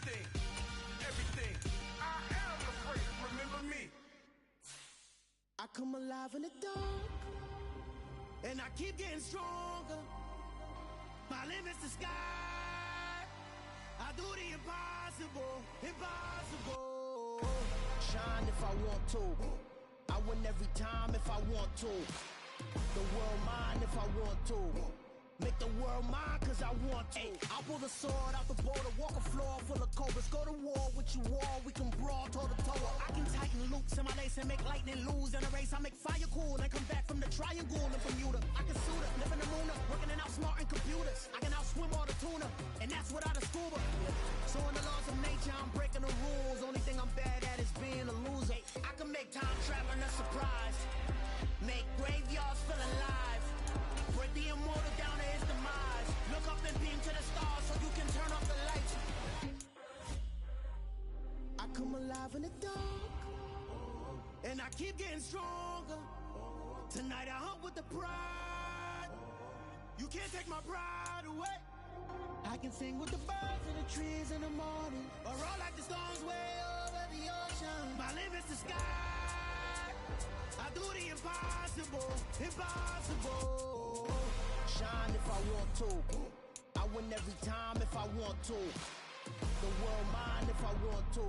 everything, everything. I am afraid, remember me. I come alive in the dark, and I keep getting stronger. My limit's the sky. I do the impossible, impossible. Shine if I want to. I win every time if I want to. The world mine if I want to. Make the world mine cause I want to. I'll pull the sword out the border, walk a floor full of cobras. Go to war with you all, we can brawl toe to toe. I can tighten loops in my lace and make lightning lose in a race. I make fire cool and come back from the triangle in Bermuda. I can suit up, live in the moon up, working and outsmarting computers. I can outswim all the tuna, and that's without a scuba. So in the laws of nature, I'm breaking the rules. Only thing I'm bad at is being a loser. I can make time traveling a surprise. Make graveyards feel alive. Break the immortal down to his demise. Look up and beam to the stars so you can turn off the lights. I come alive in the dark, and I keep getting stronger. Tonight I hunt with the pride. You can't take my pride away. I can sing with the birds and the trees in the morning, or roll like the storms way over the ocean. My limit's the sky. I do the impossible, impossible. Shine if I want to. I win every time if I want to. The world mine if I want to.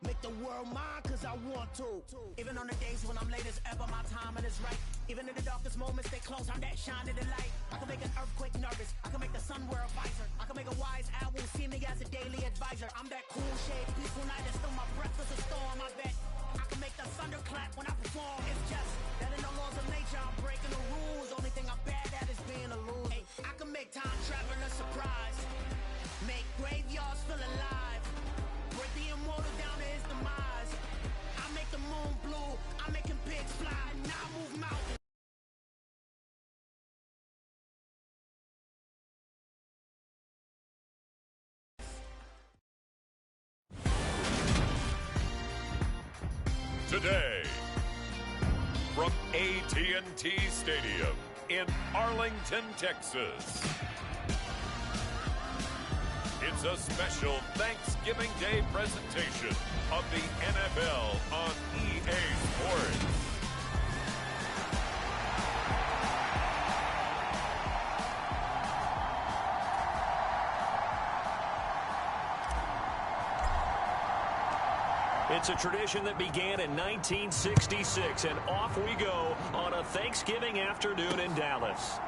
Make the world mine cause I want to. Even on the days when I'm late as ever, my timing is right. Even in the darkest moments, stay close, I'm that shining the light. I can make an earthquake nervous, I can make the sun wear a visor. I can make a wise owl see me as a daily advisor. I'm that cool shade, peaceful night, and still my breath is a storm, I bet. I can make the thunder clap when I perform. It's just that in the laws of nature, I'm breaking the rules. Only thing I'm bad at is being a loser. Hey, I can make time traveling a surprise. Make graveyards feel alive. Break the immortal down to his demise. I make the moon blue. I'm making pigs fly. Now I move mountains. Today, from AT&T Stadium in Arlington, Texas, it's a special Thanksgiving Day presentation of the NFL on EA Sports. It's a tradition that began in 1966, and off we go on a Thanksgiving afternoon in Dallas.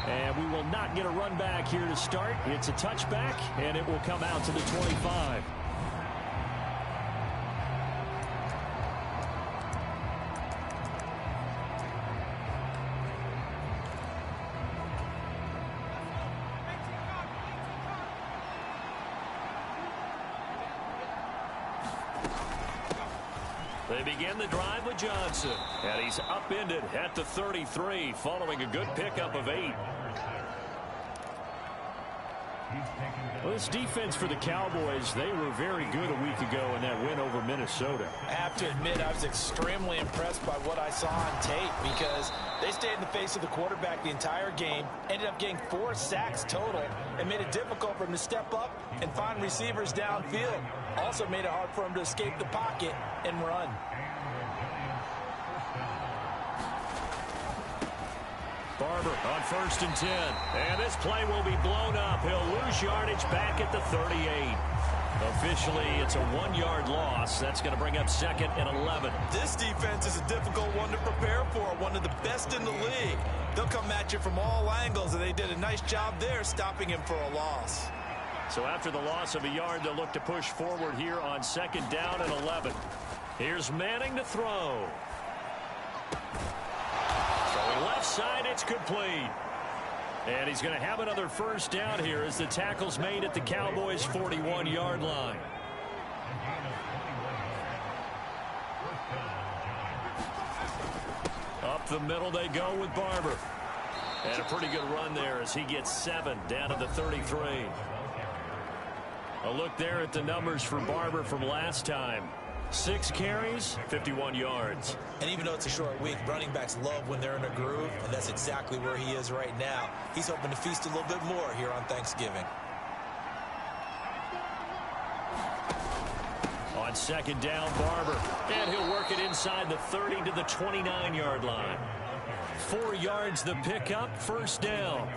And we will not get a run back here to start. It's a touchback, and it will come out to the 25. They begin the drive with Johnson, and he's upended at the 33 following a good pickup of 8. Well, this defense for the Cowboys, they were very good a week ago in that win over Minnesota. I have to admit, I was extremely impressed by what I saw on tape because they stayed in the face of the quarterback the entire game, ended up getting 4 sacks total, and made it difficult for him to step up and find receivers downfield. Also made it hard for him to escape the pocket and run. Barber on 1st and 10. And this play will be blown up. He'll lose yardage back at the 38. Officially, it's a 1-yard loss. That's going to bring up 2nd and 11. This defense is a difficult one to prepare for, one of the best in the league. They'll come at you from all angles, and they did a nice job there stopping him for a loss. So after the loss of a yard, they'll look to push forward here on 2nd down and 11. Here's Manning to throw. Throwing left side, it's complete. And he's going to have another 1st down here as the tackle's made at the Cowboys' 41-yard line. Up the middle they go with Barber. And a pretty good run there as he gets 7 down to the 33. A look there at the numbers for Barber from last time. 6 carries, 51 yards. And even though it's a short week, running backs love when they're in a groove, and that's exactly where he is right now. He's hoping to feast a little bit more here on Thanksgiving. second down, Barber. And he'll work it inside the 30 to the 29-yard line. 4 yards the pickup, first down.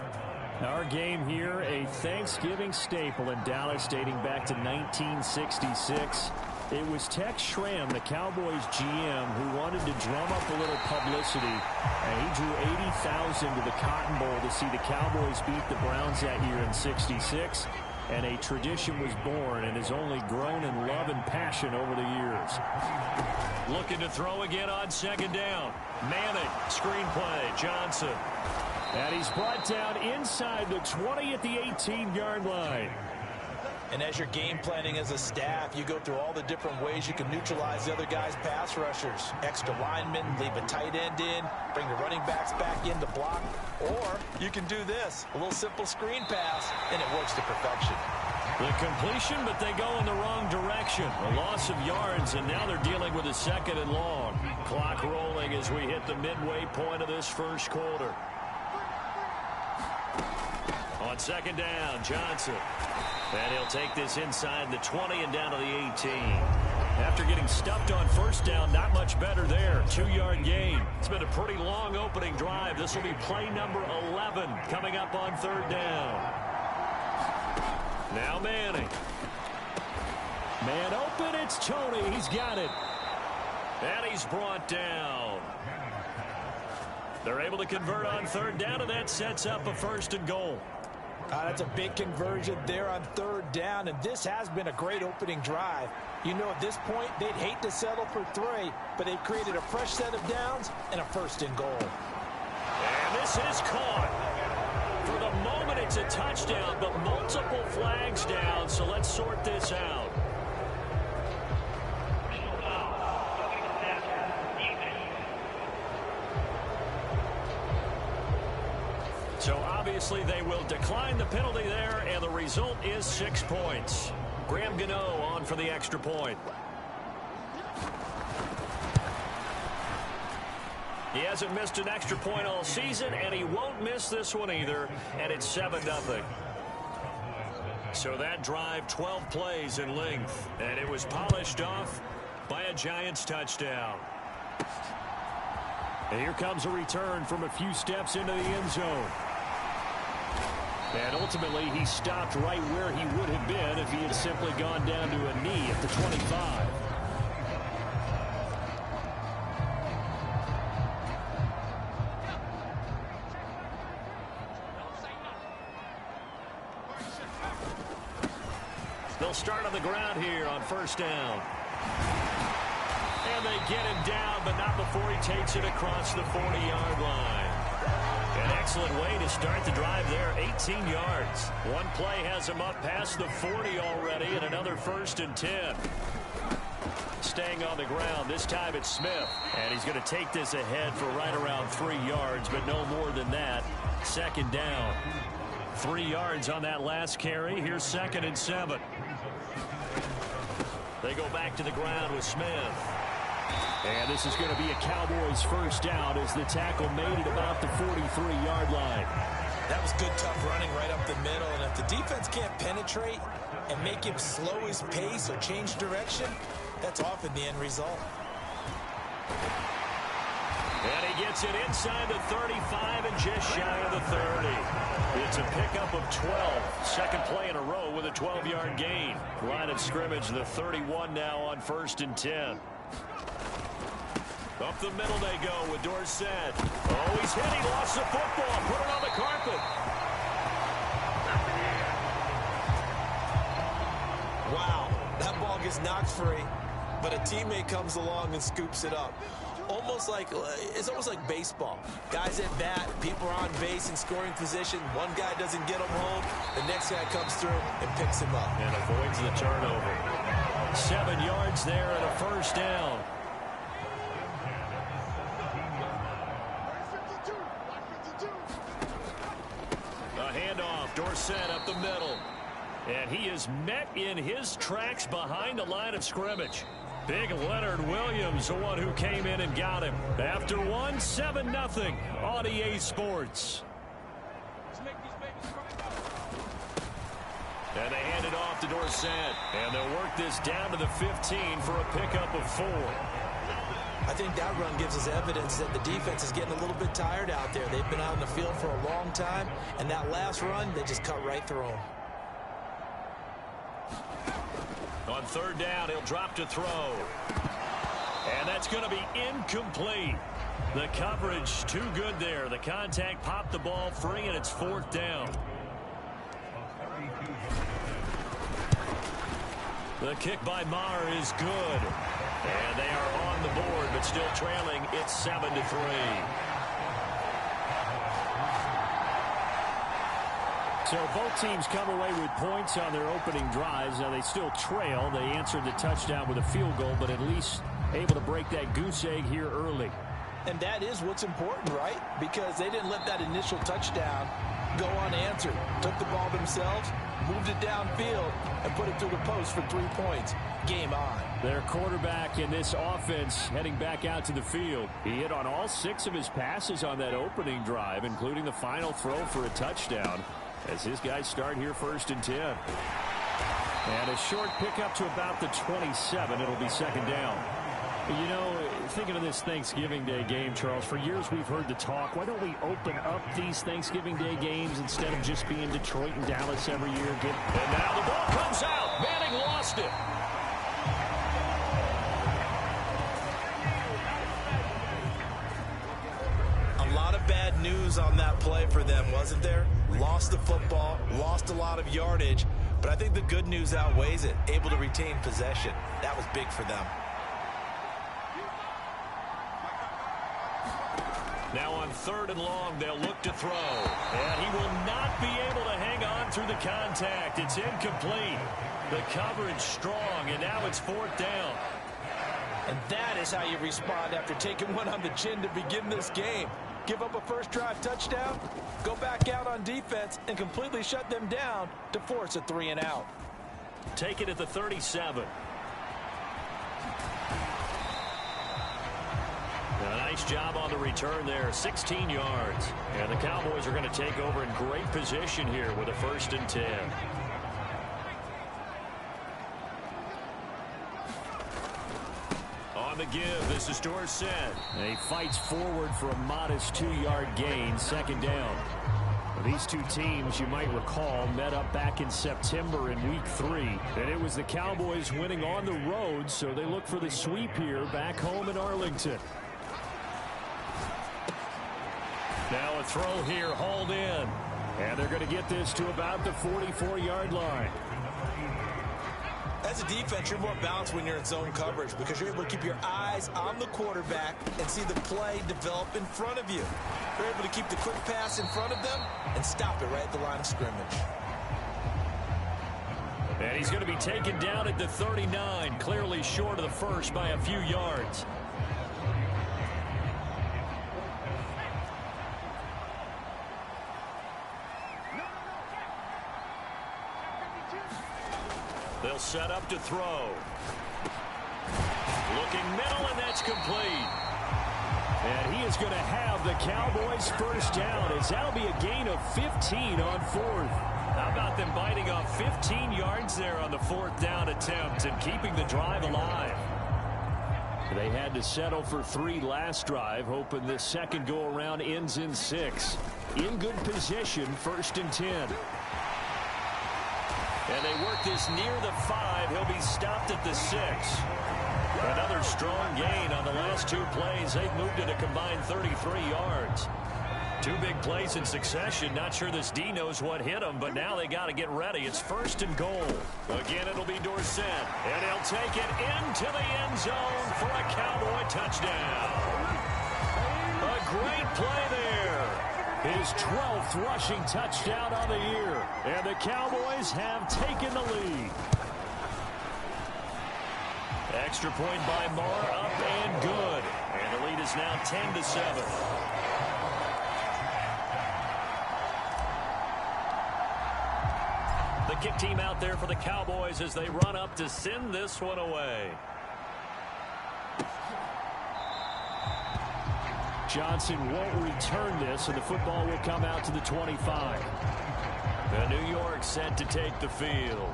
Our game here, a Thanksgiving staple in Dallas dating back to 1966. It was Tex Schramm, the Cowboys GM, who wanted to drum up a little publicity. And he drew 80,000 to the Cotton Bowl to see the Cowboys beat the Browns that year in '66. And a tradition was born and has only grown in love and passion over the years. Looking to throw again on second down. Manning, screenplay, Johnson. And he's brought down inside the 20 at the 18-yard line. And as you're game planning as a staff, you go through all the different ways you can neutralize the other guy's pass rushers. Extra linemen, leave a tight end in, bring the running backs back in to block. Or you can do this, a little simple screen pass, and it works to perfection. The completion, but they go in the wrong direction. A loss of yards, and now they're dealing with a second and long. Clock rolling as we hit the midway point of this first quarter. On second down, Johnson. And he'll take this inside the 20 and down to the 18. After getting stuffed on first down, not much better there. 2-yard gain. It's been a pretty long opening drive. This will be play number 11 coming up on third down. Now Manning. Man open, it's Tony. He's got it. And he's brought down. They're able to convert on third down, and that sets up a first and goal. That's a big conversion there on third down, and this has been a great opening drive. You know, at this point, they'd hate to settle for 3, but they've created a fresh set of downs and a first and goal. And this is caught. For the moment, it's a touchdown, but multiple flags down, so let's sort this out. So obviously they will decline the penalty there, and the result is 6 points. Graham Gano on for the extra point. He hasn't missed an extra point all season, and he won't miss this one either, and it's 7-0. So that drive, 12 plays in length, and it was polished off by a Giants touchdown. And here comes a return from a few steps into the end zone. And ultimately, he stopped right where he would have been if he had simply gone down to a knee at the 25. They'll start on the ground here on first down. And they get him down, but not before he takes it across the 40-yard line. An excellent way to start the drive there, 18 yards. One play has him up past the 40 already, and another first and 10. Staying on the ground, this time it's Smith. And he's going to take this ahead for right around 3 yards, but no more than that. Second down. 3 yards on that last carry. Here's 2nd and 7. They go back to the ground with Smith. And this is going to be a Cowboys first down as the tackle made it about the 43-yard line. That was good, tough running right up the middle. And if the defense can't penetrate and make him slow his pace or change direction, that's often the end result. And he gets it inside the 35 and just shy of the 30. It's a pickup of 12. Second play in a row with a 12-yard gain. Line of scrimmage, the 31 now on 1st and 10. Up the middle they go with Dorsett. Oh, he's hit. He lost the football. Put it on the carpet. Wow, that ball gets knocked free, but a teammate comes along and scoops it up. It's almost like baseball. Guys at bat, people are on base in scoring position. One guy doesn't get him home. The next guy comes through and picks him up. And avoids the turnover. 7 yards there and a first down. A handoff, Dorsett up the middle. And he is met in his tracks behind the line of scrimmage. Big Leonard Williams, the one who came in and got him. After one, 7-0 on EA Sports. And they hand it off to Dorsett. And they'll work this down to the 15 for a pickup of 4. I think that run gives us evidence that the defense is getting a little bit tired out there. They've been out in the field for a long time, and that last run, they just cut right through them. On third down, he'll drop to throw. And that's going to be incomplete. The coverage too good there. The contact popped the ball free, and it's 4th down. The kick by Maher is good. And they are on the board, but still trailing. It's 7-3. So both teams come away with points on their opening drives. Now they still trail. They answered the touchdown with a field goal, but at least able to break that goose egg here early. And that is what's important, right? Because they didn't let that initial touchdown go unanswered. Took the ball themselves, moved it downfield, and put it through the post for 3 points. Game on. Their quarterback in this offense heading back out to the field. He hit on all 6 of his passes on that opening drive, including the final throw for a touchdown, as his guys start here 1st and 10. And a short pickup to about the 27. It'll be 2nd down. You know, thinking of this Thanksgiving Day game, Charles, for years we've heard the talk, why don't we open up these Thanksgiving Day games instead of just being Detroit and Dallas every year? And now the ball comes out. Manning lost it. A lot of bad news on that play for them, wasn't there? Lost the football, lost a lot of yardage, but I think the good news outweighs it. Able to retain possession. That was big for them. Now on 3rd and long, they'll look to throw. And he will not be able to hang on through the contact. It's incomplete. The coverage strong, and now it's 4th down. And that is how you respond after taking one on the chin to begin this game. Give up a first drive touchdown, go back out on defense, and completely shut them down to force a 3 and out. Take it at the 37. A nice job on the return there, 16 yards. And the Cowboys are going to take over in great position here with a 1st and 10. On the give, this is Dorsett. And he fights forward for a modest 2-yard gain, 2nd down. These two teams, you might recall, met up back in September in Week 3. And it was the Cowboys winning on the road, so they look for the sweep here back home in Arlington. Now a throw here, hauled in. And they're going to get this to about the 44-yard line. As a defense, you're more balanced when you're in zone coverage because you're able to keep your eyes on the quarterback and see the play develop in front of you. You're able to keep the quick pass in front of them and stop it right at the line of scrimmage. And he's going to be taken down at the 39, clearly short of the first by a few yards. They'll set up to throw. Looking middle, and that's complete. And he is going to have the Cowboys first down. As that'll be a gain of 15 on 4th. How about them biting off 15 yards there on the 4th down attempt and keeping the drive alive? They had to settle for 3 last drive, hoping this second go-around ends in 6. In good position, 1st and 10. And they work this near the 5. He'll be stopped at the 6. Another strong gain on the last 2 plays. They've moved it a combined 33 yards. 2 big plays in succession. Not sure this D knows what hit him, but now they got to get ready. It's 1st and goal. Again, it'll be Dorsett. And he'll take it into the end zone for a Cowboy touchdown. A great play there. His 12th rushing touchdown on the year. And the Cowboys have taken the lead. Extra point by Maher, up and good. And the lead is now 10-7. The kick team out there for the Cowboys as they run up to send this one away. Johnson won't return this, and the football will come out to the 25. And New York set to take the field.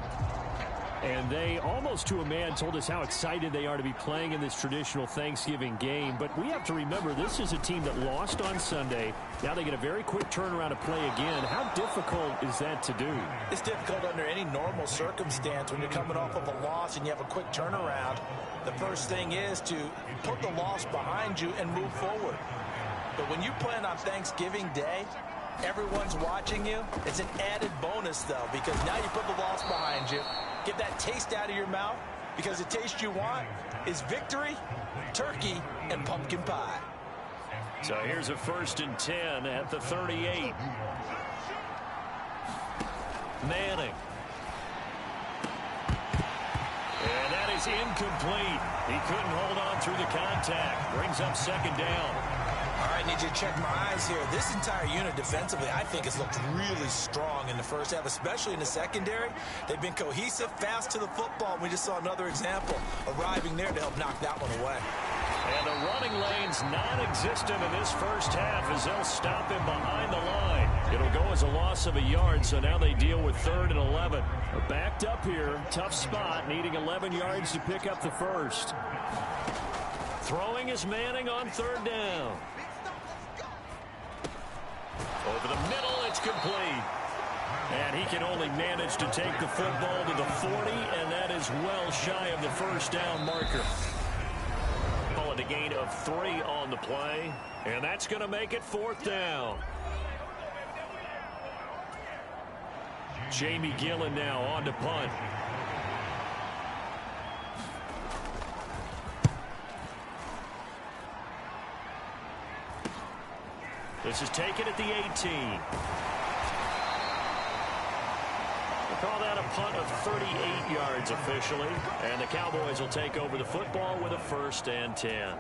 And they, almost to a man, told us how excited they are to be playing in this traditional Thanksgiving game. But we have to remember, this is a team that lost on Sunday. Now they get a very quick turnaround to play again. How difficult is that to do? It's difficult under any normal circumstance when you're coming off of a loss and you have a quick turnaround. The first thing is to put the loss behind you and move forward. But when you play on Thanksgiving Day, everyone's watching you. It's an added bonus, though, because now you put the loss behind you. Get that taste out of your mouth, because the taste you want is victory, turkey, and pumpkin pie. So here's a 1st and 10 at the 38. Manning. And that is incomplete. He couldn't hold on through the contact. Brings up 2nd down. All right, need you to check my eyes here. This entire unit defensively, I think, has looked really strong in the first half, especially in the secondary. They've been cohesive, fast to the football. We just saw another example arriving there to help knock that one away. And the running lane's non-existent in this first half as they'll stop him behind the line. It'll go as a loss of a yard, so now they deal with 3rd and 11. They're backed up here. Tough spot, needing 11 yards to pick up the first. Throwing is Manning on 3rd down. Over the middle, it's complete. And he can only manage to take the football to the 40, and that is well shy of the 1st down marker. A gain of 3 on the play, and that's going to make it 4th down. Jamie Gillen now on to punt. This is taken at the 18. We'll call that a punt of 38 yards officially, and the Cowboys will take over the football with a 1st and 10.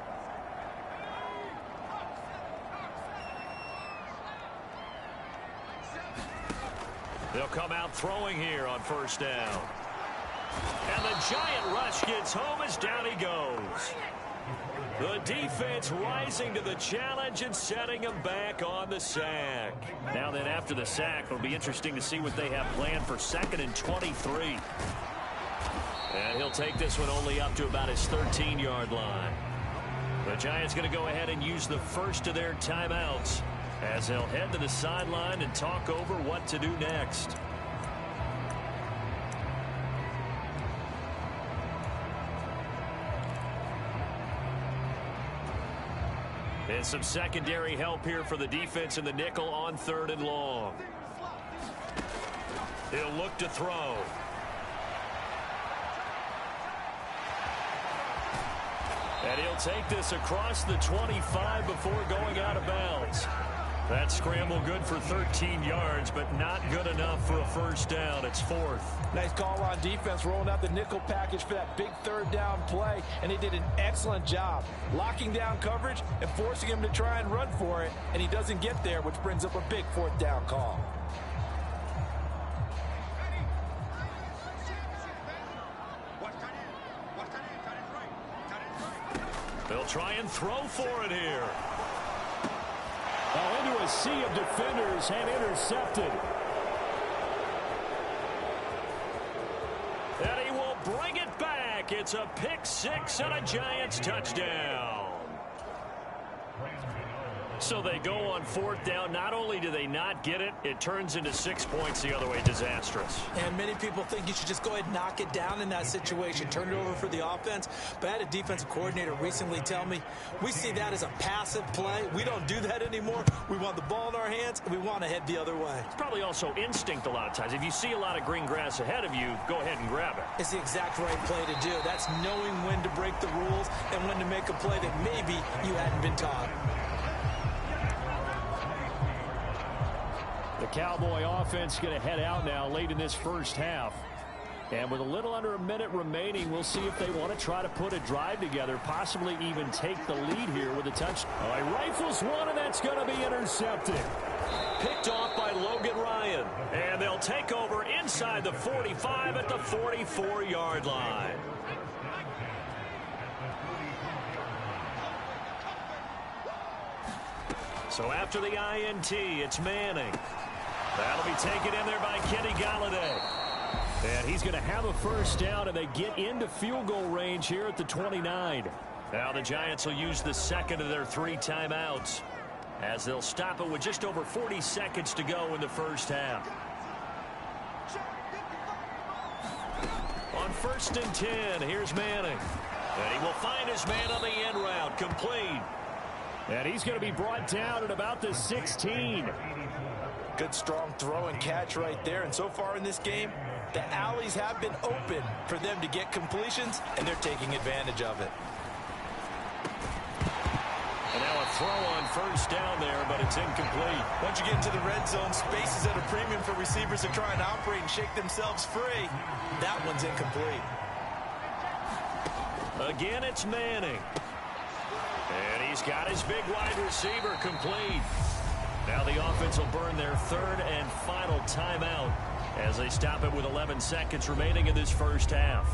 They'll come out throwing here on 1st down. And the giant rush gets home as down he goes. The defense rising to the challenge and setting him back on the sack. Now then, after the sack, it'll be interesting to see what they have planned for 2nd and 23. And he'll take this one only up to about his 13-yard line. The Giants going to go ahead and use the first of their timeouts as they'll head to the sideline and talk over what to do next. And some secondary help here for the defense in the nickel on 3rd and long. He'll look to throw. And he'll take this across the 25 before going out of bounds. That scramble good for 13 yards, but not good enough for a 1st down. It's 4th. Nice call on defense, rolling out the nickel package for that big 3rd down play, and they did an excellent job locking down coverage and forcing him to try and run for it, and he doesn't get there, which brings up a big 4th down call. They'll try and throw for it here. Now into a sea of defenders and intercepted. And he will bring it back. It's a pick 6 and a Giants touchdown. So they go on 4th down. Not only do they not get it, it turns into 6 points the other way. Disastrous. And many people think you should just go ahead and knock it down in that situation. Turn it over for the offense. But I had a defensive coordinator recently tell me, we see that as a passive play. We don't do that anymore. We want the ball in our hands, and we want to head the other way. It's probably also instinct a lot of times. If you see a lot of green grass ahead of you, go ahead and grab it. It's the exact right play to do. That's knowing when to break the rules and when to make a play that maybe you hadn't been taught. The Cowboy offense going to head out now late in this first half. And with a little under a minute remaining, we'll see if they want to try to put a drive together, possibly even take the lead here with a touch. All right, rifles one, and that's going to be intercepted. Picked off by Logan Ryan. And they'll take over inside the 45 at the 44-yard line. So after the INT, it's Manning. That'll be taken in there by Kenny Galladay. And he's going to have a first down, and they get into field goal range here at the 29. Now the Giants will use the second of their 3 timeouts as they'll stop it with just over 40 seconds to go in the first half. On 1st and 10, here's Manning. And he will find his man on the end route, complete. And he's going to be brought down at about the 16. Good, strong throw and catch right there. And so far in this game, the alleys have been open for them to get completions, and they're taking advantage of it. And now a throw on 1st down there, but it's incomplete. Once you get into the red zone, space is at a premium for receivers to try and operate and shake themselves free. That one's incomplete. Again, it's Manning. And he's got his big wide receiver complete. Now the offense will burn their 3rd and final timeout as they stop it with 11 seconds remaining in this first half.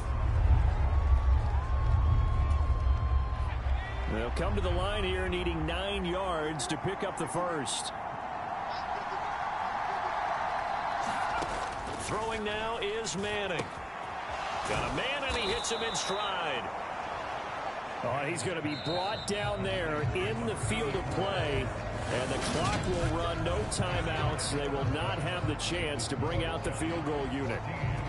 They'll come to the line here needing 9 yards to pick up the first. Throwing now is Manning. Got a man, and he hits him in stride. Oh, he's going to be brought down there in the field of play, and the clock will run, no timeouts. They will not have the chance to bring out the field goal unit.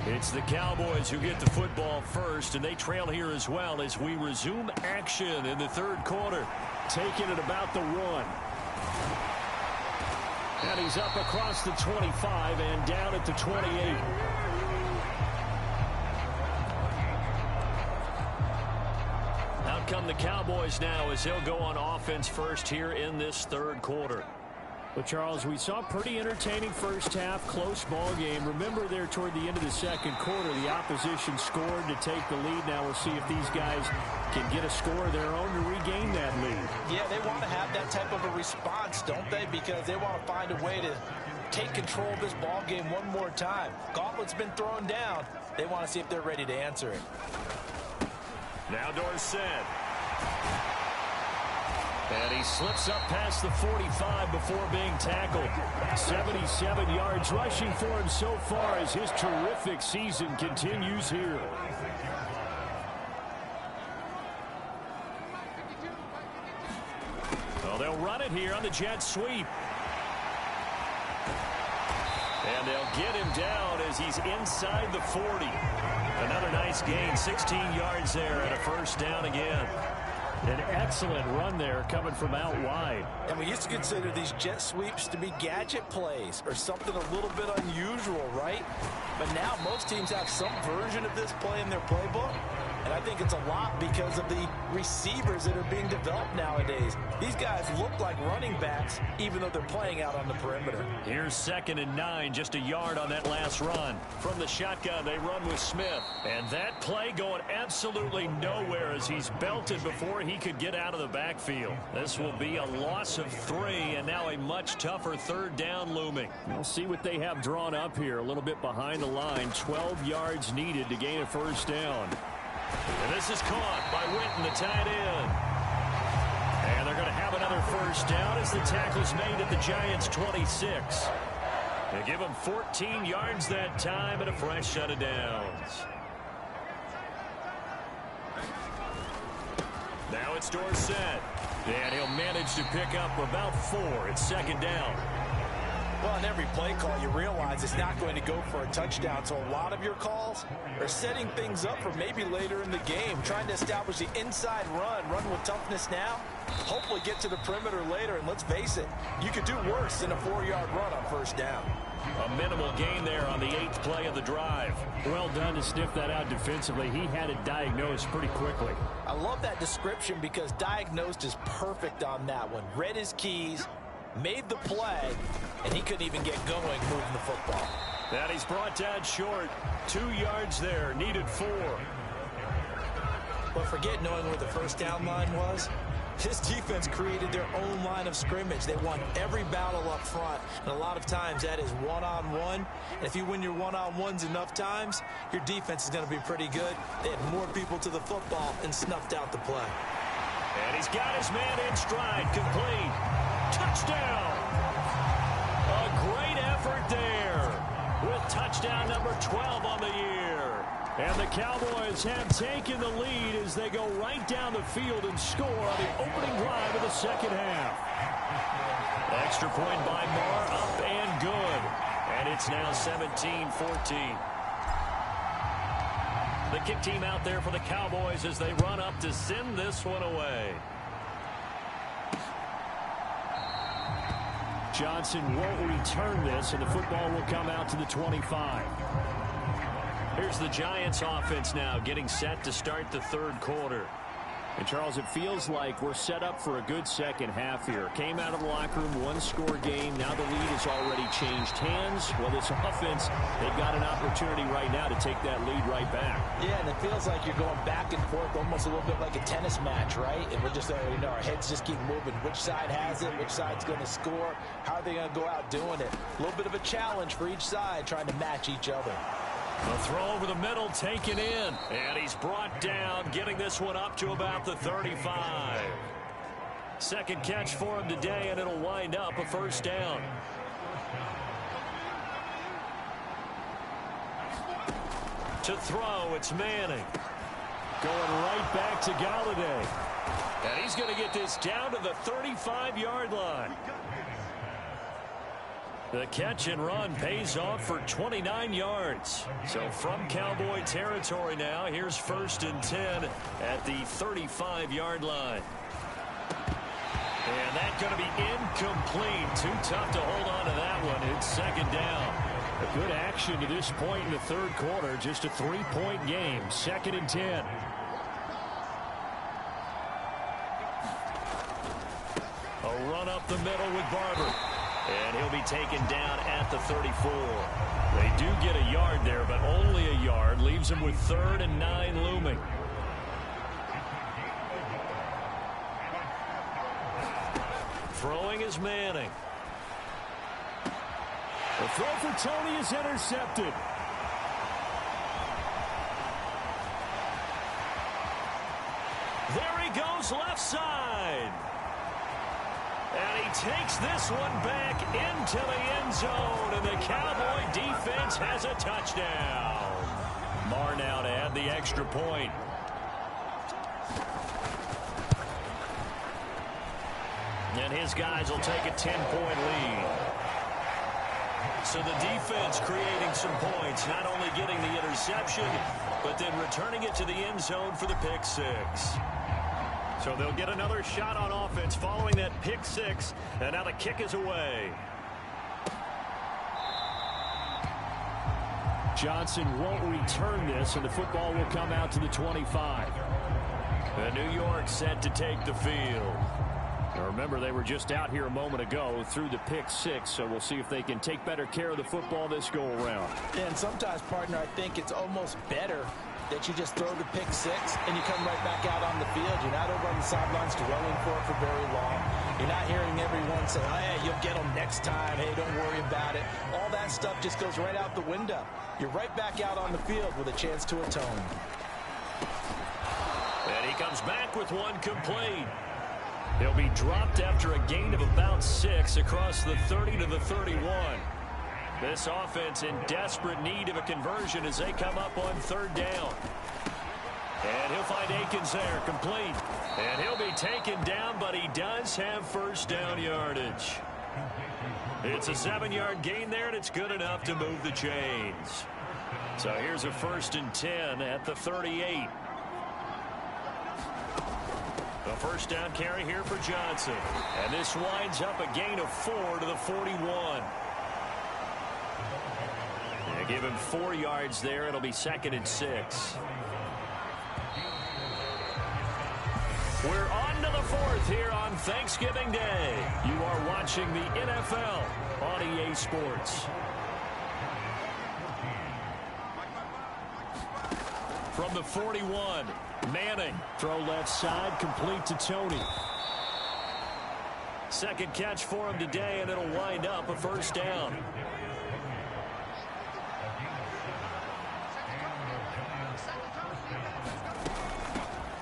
It's the Cowboys who get the football first, and they trail here as well as we resume action in the 3rd quarter. Taking it about the 1. And he's up across the 25 and down at the 28. Out come the Cowboys now as they'll go on offense first here in this 3rd quarter. But, Charles, we saw a pretty entertaining first half, close ball game. Remember there toward the end of the 2nd quarter, the opposition scored to take the lead. Now we'll see if these guys can get a score of their own to regain that lead. Yeah, they want to have that type of a response, don't they? Because they want to find a way to take control of this ball game one more time. Gauntlet's been thrown down. They want to see if they're ready to answer it. Now Dorsett. And he slips up past the 45 before being tackled. 77 yards rushing for him so far as his terrific season continues here. Well, they'll run it here on the jet sweep. And they'll get him down as he's inside the 40. Another nice gain, 16 yards there and a first down again. An excellent run there coming from out wide. And we used to consider these jet sweeps to be gadget plays or something a little bit unusual, right? But now most teams have some version of this play in their playbook. And I think it's a lot because of the receivers that are being developed nowadays. These guys look like running backs, even though they're playing out on the perimeter. Here's 2nd and 9, just a yard on that last run. From the shotgun, they run with Smith. And that play going absolutely nowhere as he's belted before he could get out of the backfield. This will be a loss of 3, and now a much tougher 3rd down looming. We'll see what they have drawn up here, a little bit behind the line. 12 yards needed to gain a first down. And this is caught by Witten, the tight end. And they're going to have another first down as the tackle's made at the Giants' 26. They give him 14 yards that time and a fresh set of downs. Now it's Dorsett. And he'll manage to pick up about 4. It's 2nd down. Well, in every play call, you realize it's not going to go for a touchdown. So a lot of your calls are setting things up for maybe later in the game, trying to establish the inside run with toughness now, hopefully get to the perimeter later. And let's face it, you could do worse than a 4-yard run on first down. A minimal gain there on the 8th play of the drive. Well done to sniff that out defensively. He had it diagnosed pretty quickly. I love that description because diagnosed is perfect on that one. Read his keys, made the play, and he couldn't even get going moving the football. That he's brought down short. 2 yards there, needed 4. But forget knowing where the first down line was. This defense created their own line of scrimmage. They won every battle up front, and a lot of times that is one-on-one. And if you win your one-on-ones enough times, your defense is going to be pretty good. They had more people to the football and snuffed out the play. And he's got his man in stride, complete. Touchdown! A great effort there. touchdown number 12 on the year. And the Cowboys have taken the lead as they go right down the field and score on the opening drive of the second half. Extra point by Marr, up and good. And it's now 17-14. The kick team out there for the Cowboys as they run up to send this one away. Johnson won't return this, and the football will come out to the 25. Here's the Giants offense now getting set to start the third quarter. And, Charles, it feels like we're set up for a good second half here. Came out of the locker room, one-score game. Now the lead has already changed hands. Well, this offense, they've got an opportunity right now to take that lead right back. Yeah, and it feels like you're going back and forth, almost a little bit like a tennis match, right? And we're just, our heads just keep moving. Which side has it? Which side's going to score? How are they going to go out doing it? A little bit of a challenge for each side, trying to match each other. A throw over the middle, taken in. And he's brought down, getting this one up to about the 35. Second catch for him today, and it'll wind up a first down. To throw, it's Manning. Going right back to Galladay. And he's going to get this down to the 35-yard line. The catch and run pays off for 29 yards. So from Cowboy territory now, here's 1st and 10 at the 35-yard line. And that's going to be incomplete. Too tough to hold on to that one. It's second down. A good action to this point in the third quarter. Just a 3-point game. 2nd and 10. A run up the middle with Barber. And he'll be taken down at the 34. They do get a yard there, but only a yard. Leaves him with 3rd and 9 looming. Throwing is Manning. The throw for Tony is intercepted. There he goes, left side. And he takes this one back into the end zone, and the Cowboy defense has a touchdown. Marr now to add the extra point. And his guys will take a 10-point lead. So the defense creating some points, not only getting the interception, but then returning it to the end zone for the pick six. So they'll get another shot on offense following that pick six, and now the kick is away. Johnson won't return this, and the football will come out to the 25. And New York set to take the field. Now remember, they were just out here a moment ago through the pick six, so we'll see if they can take better care of the football this go-around. And sometimes, partner, I think it's almost better that you just throw the pick six and you come right back out on the field. You're not over on the sidelines dwelling for it for very long. You're not hearing everyone say, hey, you'll get them next time. Hey, don't worry about it. All that stuff just goes right out the window. You're right back out on the field with a chance to atone. And he comes back with one complete. He'll be dropped after a gain of about 6 across the 30 to the 31. This offense in desperate need of a conversion as they come up on 3rd down. And he'll find Akins there, complete. And he'll be taken down, but he does have first down yardage. It's a 7-yard gain there, and it's good enough to move the chains. So here's a 1st and 10 at the 38. The first down carry here for Johnson. And this winds up a gain of 4 to the 41. They give him 4 yards there. It'll be 2nd and 6. We're on to the 4th here on Thanksgiving Day. You are watching the NFL on EA Sports. From the 41, Manning. Throw left side, complete to Tony. Second catch for him today, and it'll wind up a first down.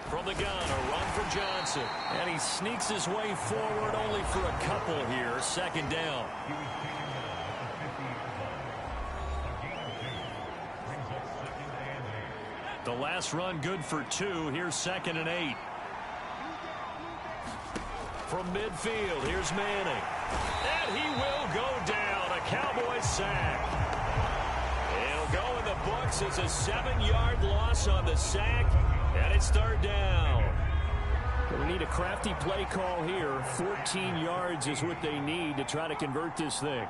From the gun, a run from Johnson. And he sneaks his way forward only for a couple here. 2nd down. last run good for 2. Here's 2nd and 8. From midfield, here's Manning. And he will go down. A Cowboys sack. It'll go in the books as a 7-yard loss on the sack. And it's 3rd down. We need a crafty play call here. 14 yards is what they need to try to convert this thing.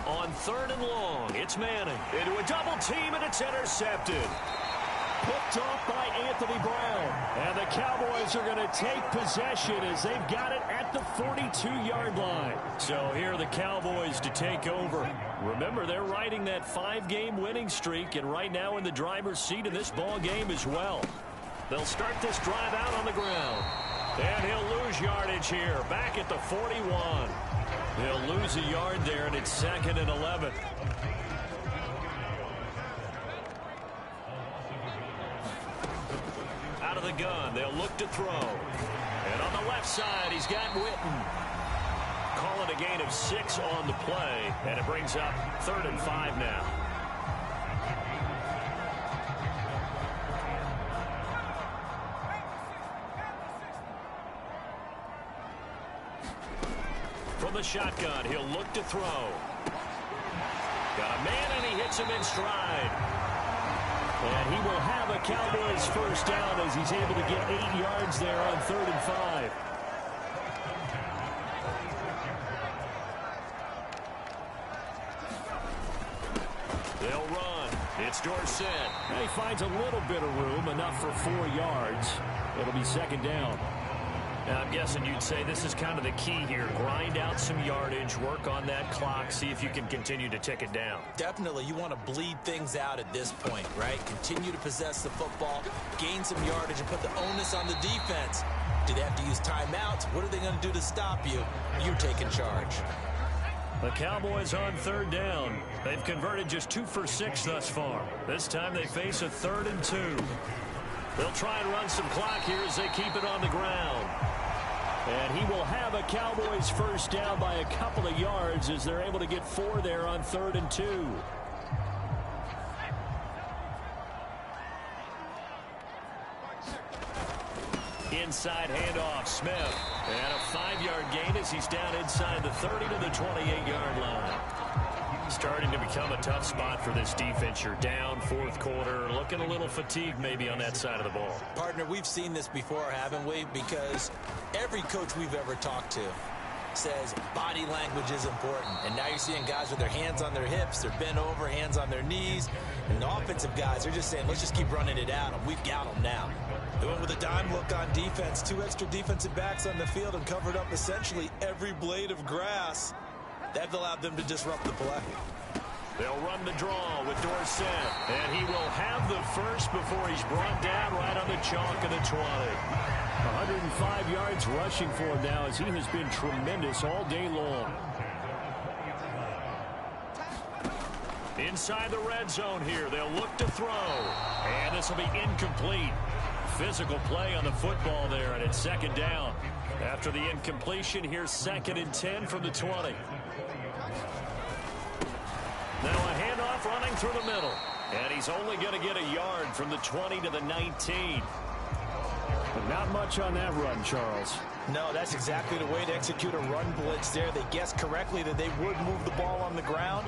On 3rd and long, it's Manning into a double team, and it's intercepted. Picked off by Anthony Brown. And the Cowboys are going to take possession as they've got it at the 42-yard line. So here are the Cowboys to take over. Remember, they're riding that 5-game winning streak, and right now in the driver's seat in this ball game as well. They'll start this drive out on the ground. And he'll lose yardage here, back at the 41. They'll lose a yard there, and it's 2nd and 11. Out of the gun, they'll look to throw. And on the left side, he's got Witten. Call it a gain of 6 on the play, and it brings up 3rd and 5 now. From the shotgun, he'll look to throw. Got a man, and he hits him in stride. And he will have a Cowboys first down as he's able to get 8 yards there on 3rd and 5. They'll run. It's Dorsett. And he finds a little bit of room, enough for 4 yards. It'll be 2nd down. Now, I'm guessing you'd say this is kind of the key here. Grind out some yardage, work on that clock, see if you can continue to tick it down. Definitely. You want to bleed things out at this point, right? Continue to possess the football, gain some yardage, and put the onus on the defense. Do they have to use timeouts? What are they going to do to stop you? You're taking charge. The Cowboys on 3rd down. They've converted just 2 for 6 thus far. This time they face a 3rd and 2. They'll try and run some clock here as they keep it on the ground. And he will have a Cowboys first down by a couple of yards as they're able to get 4 there on 3rd and 2. Inside handoff, Smith. And a 5-yard gain as he's down inside the 30 to the 28-yard line. Starting to become a tough spot for this defense. You're down 4th quarter, looking a little fatigued maybe on that side of the ball. Partner, we've seen this before, haven't we? Because every coach we've ever talked to says body language is important. And now you're seeing guys with their hands on their hips, they're bent over, hands on their knees. And the offensive guys are just saying, let's just keep running it out, and we've got them now. They went with a dime look on defense, 2 extra defensive backs on the field and covered up essentially every blade of grass. That allowed them to disrupt the play. They'll run the draw with Dorsett. And he will have the first before he's brought down right on the chalk of the 20. 105 yards rushing for him now as he has been tremendous all day long. Inside the red zone here. They'll look to throw. And this will be incomplete. Physical play on the football there, and it's 2nd down. After the incompletion, here's 2nd and 10 from the 20. Now a handoff running through the middle. And he's only going to get a yard from the 20 to the 19. But not much on that run, Charles. No, that's exactly the way to execute a run blitz there. They guessed correctly that they would move the ball on the ground,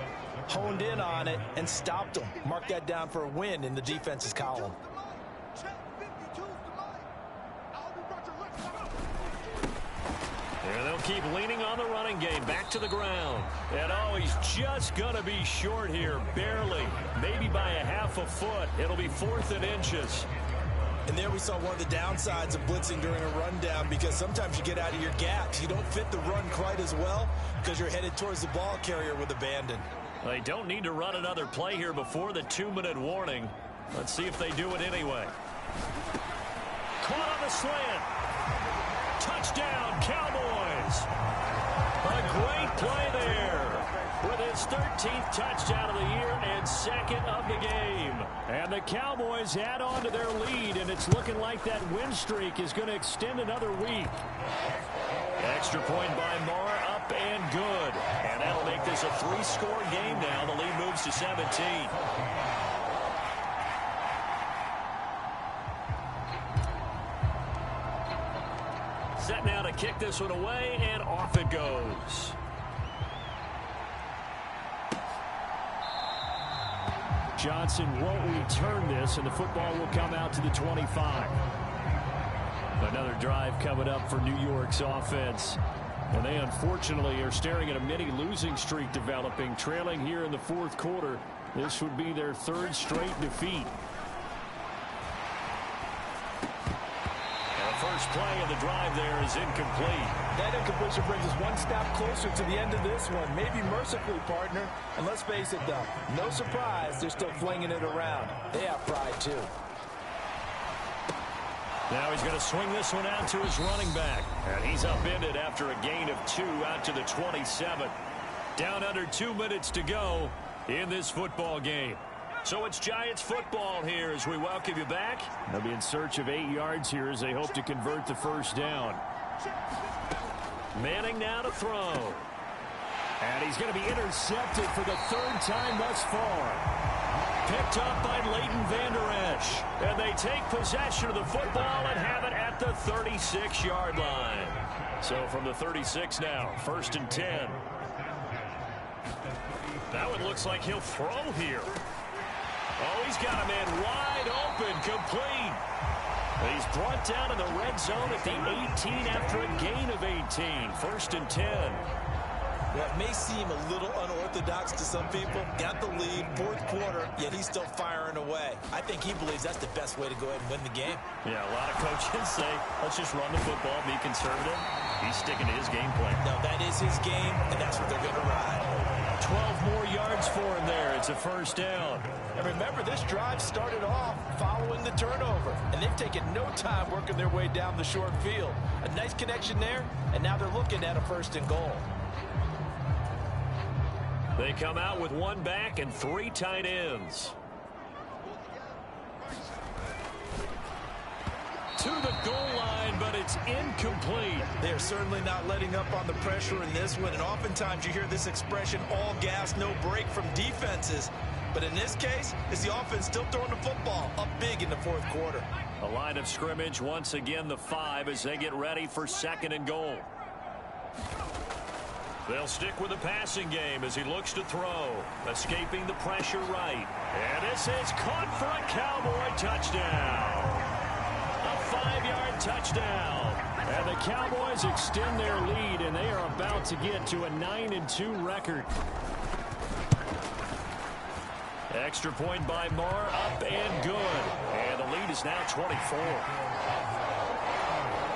honed in on it, and stopped them. Mark that down for a win in the defense's column. And they'll keep leaning on the running game. Back to the ground. And oh, he's just going to be short here. Barely. Maybe by a half a foot. It'll be 4th and inches. And there we saw one of the downsides of blitzing during a rundown, because sometimes you get out of your gaps. You don't fit the run quite as well because you're headed towards the ball carrier with abandon. They don't need to run another play here before the 2-minute warning. Let's see if they do it anyway. Caught on the slant. Touchdown, Cowboys. A great play there with his 13th touchdown of the year and 2nd of the game. And the Cowboys add on to their lead, and it's looking like that win streak is going to extend another week. Extra point by Marr, up and good. And that'll make this a 3-score game now. The lead moves to 17. Set now to kick this one away, and off it goes. Johnson won't return this, and the football will come out to the 25. Another drive coming up for New York's offense. And they unfortunately are staring at a mini losing streak developing, trailing here in the fourth quarter. This would be their third straight defeat. And the first play of the drive there is incomplete. That incompletion brings us one step closer to the end of this one. Maybe mercifully, partner. And let's face it, though, no surprise, they're still flinging it around. They have pride, too. Now he's going to swing this one out to his running back. And he's upended after a gain of 2 out to the 27. Down under 2 minutes to go in this football game. So it's Giants football here as we welcome you back. They'll be in search of 8 yards here as they hope to convert the first down. Manning now to throw. And he's going to be intercepted for the third time thus far. Picked up by Leighton Vander Esch. And they take possession of the football and have it at the 36-yard line. So from the 36 now, 1st and 10. That one looks like he'll throw here. Oh, he's got a man wide open, complete. He's brought down in the red zone at the 18 after a gain of 18. 1st and 10. That may seem a little unorthodox to some people. Got the lead, fourth quarter, yet he's still firing away. I think he believes that's the best way to go ahead and win the game. Yeah, a lot of coaches say, let's just run the football, be conservative. He's sticking to his game plan. No, that is his game, and that's what they're going to ride. 12 more yards for him there. It's a first down. And remember, this drive started off following the turnover, and they've taken no time working their way down the short field. A nice connection there, and now they're looking at a 1st and goal. They come out with 1 back and 3 tight ends. To the goal line, but it's incomplete. They're certainly not letting up on the pressure in this one, and oftentimes you hear this expression, all gas, no break from defenses. But in this case, it's the offense still throwing the football up big in the fourth quarter. A line of scrimmage, once again the 5 as they get ready for 2nd and goal. They'll stick with the passing game as he looks to throw. Escaping the pressure right. And this is caught for a Cowboy touchdown. A 5-yard touchdown. And the Cowboys extend their lead, and they are about to get to a 9-2 record. Extra point by Marr, up and good. And the lead is now 24.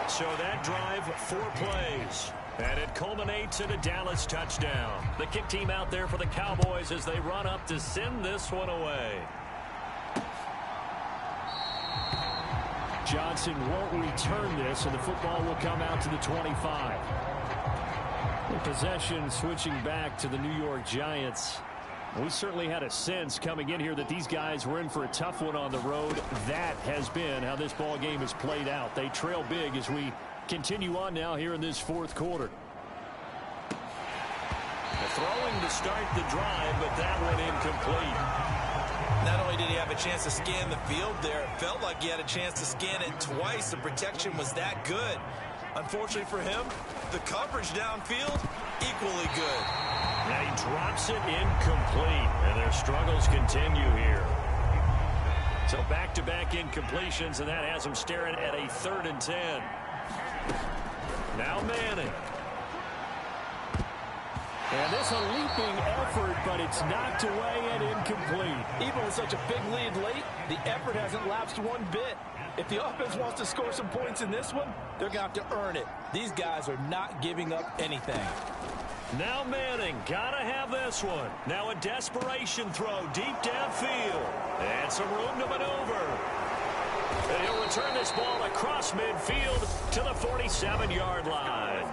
So that drive, 4 plays. And it culminates in a Dallas touchdown. The kick team out there for the Cowboys as they run up to send this one away. Johnson won't return this, and the football will come out to the 25. The possession switching back to the New York Giants. We certainly had a sense coming in here that these guys were in for a tough one on the road. That has been how this ball game has played out. They trail big as we continue on now here in this fourth quarter. The throwing to start the drive, but that one incomplete. Not only did he have a chance to scan the field there, it felt like he had a chance to scan it twice. The protection was that good. Unfortunately for him, the coverage downfield, equally good. Now he drops it incomplete, and their struggles continue here. So back-to-back incompletions, and that has them staring at a 3rd and 10. Now Manning. And this a leaping effort, but it's knocked away and incomplete. Even with such a big lead late, the effort hasn't lapsed one bit. If the offense wants to score some points in this one, they're going to have to earn it. These guys are not giving up anything. Now Manning, gotta have this one. Now a desperation throw deep downfield. And some room to maneuver. And he'll return this ball across midfield to the 47-yard line.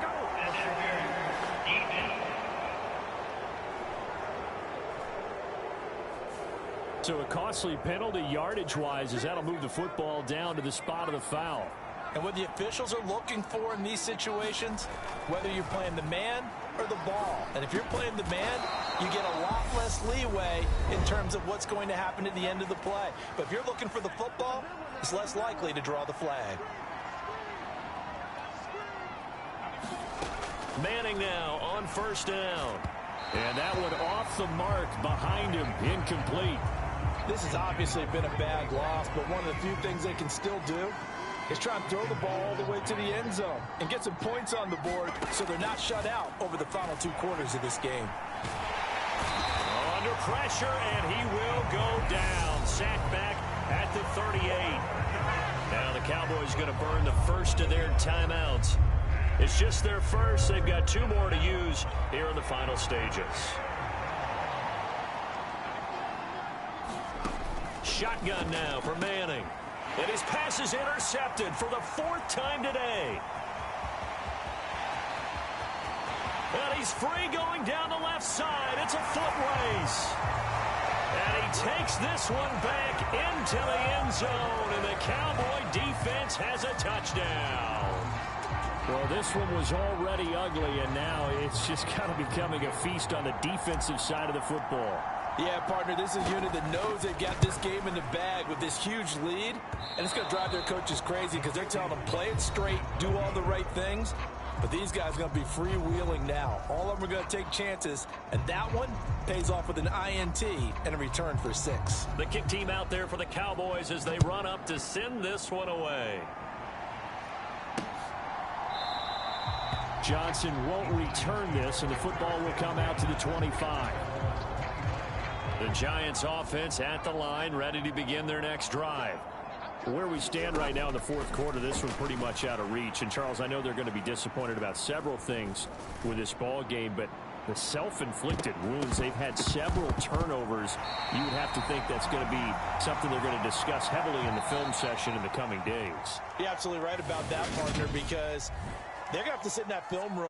So a costly penalty yardage-wise as that'll move the football down to the spot of the foul. And what the officials are looking for in these situations, whether you're playing the man or the ball. And if you're playing the man, you get a lot less leeway in terms of what's going to happen at the end of the play. But if you're looking for the football, it's less likely to draw the flag. Manning now on first down. And that one off the mark behind him, incomplete. This has obviously been a bad loss, but one of the few things they can still do is try and throw the ball all the way to the end zone and get some points on the board so they're not shut out over the final 2 quarters of this game. Under pressure, and he will go down. Sacked back at the 38. Now the Cowboys going to burn the first of their timeouts. It's just their first. They've got 2 more to use here in the final stages. Shotgun now for Manning. And his pass is intercepted for the 4th time today. And he's free going down the left side. It's a foot race. And he takes this one back into the end zone. And the Cowboy defense has a touchdown. Well, this one was already ugly, and now it's just kind of becoming a feast on the defensive side of the football. Yeah, partner, this is a unit that knows they've got this game in the bag with this huge lead, and it's going to drive their coaches crazy because they're telling them play it straight, do all the right things. But these guys are going to be freewheeling now. All of them are going to take chances, and that one pays off with an INT and a return for 6. The kick team out there for the Cowboys as they run up to send this one away. Johnson won't return this, and the football will come out to the 25. The Giants offense at the line, ready to begin their next drive. Where we stand right now in the 4th quarter, this one pretty much out of reach. And, Charles, I know they're going to be disappointed about several things with this ball game, but the self-inflicted wounds, they've had several turnovers. You would have to think that's going to be something they're going to discuss heavily in the film session in the coming days. You're absolutely right about that, partner, because they're going to have to sit in that film room